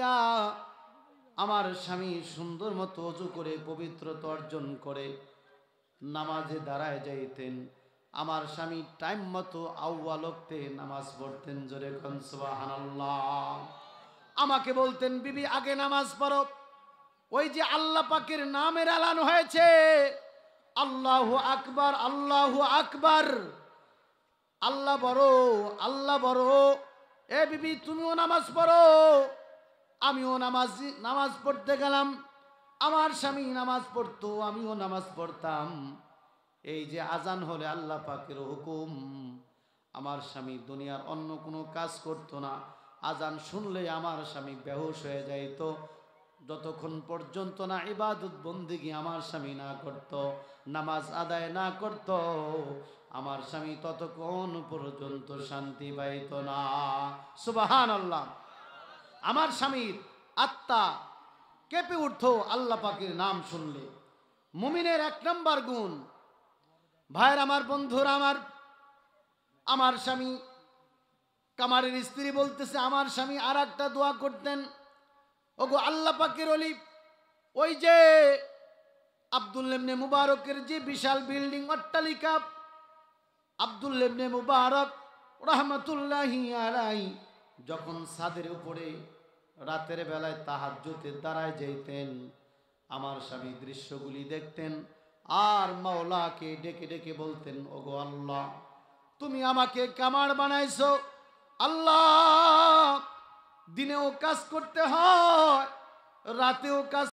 দিয়া আমার স্বামী সুন্দর মতো ওযু করে পবিত্রতা অর্জন করে নামাজে দাঁড়ায় যাইতেন। আমার স্বামী টাইম মতো আউয়াল ওয়াক্তে নামাজ পড়তেন। জোরে কোন সুবহানাল্লাহ। আমাকে বলতেন, বিবি আগে নামাজ পড়ো। ওই যে আল্লাহ পাকের নামের এলান হয়েছে, আল্লাহু আকবার, আল্লাহু আকবার, আল্লাহ বড়, আল্লাহ বড়। এ বিবি তুমিও নামাজ পড়ো। আমিও নামাজ পড়তে গেলাম। আমার স্বামী নামাজ পড়তো, আমিও নামাজ পড়তাম। এই যে আজান হলে আল্লাহ পাকের হুকুম, আমার স্বামী দুনিয়ার অন্য কোনো কাজ করতো না। আজান শুনলে আমার স্বামী বেহুশ হয়ে যাইত। যতক্ষণ পর্যন্ত না ইবাদত বন্দেগী আমার স্বামী না করত, নামাজ আদায় না করত, আমার স্বামী ততক্ষণ পর্যন্ত শান্তি পাইত না। সুবহানাল্লাহ। আমার স্বামীর আত্মা কেঁপে উঠতো আল্লাহ পাকের নাম শুনলে। মুমিনের এক নম্বর গুণ। ভাইয়ের আমার, বন্ধুরা আমার স্বামী, কামারের স্ত্রী বলতেছে, আমার স্বামী আর একটা দোয়া করতেন। ওগো আল্লাহ পাকের ওলি, ওই যে আব্দুল্লাহ ইবনে মুবারকের যে বিশাল বিল্ডিং অট্টালিকা, আব্দুল্লাহ ইবনে মুবারক রাহমাতুল্লাহি আলাইহি যখন ছাদের উপরে রাতের বেলায় তাহাজ্জুদে দাঁড়ায় যাইতেন, আমার স্বামী দৃশ্যগুলি দেখতেন আর মাওলাকে ডেকে ডেকে বলতেন, ওগো আল্লাহ, তুমি আমাকে কামার বানাইছো। আল্লাহ, দিনেও কাজ করতে হয়, রাতেও কাজ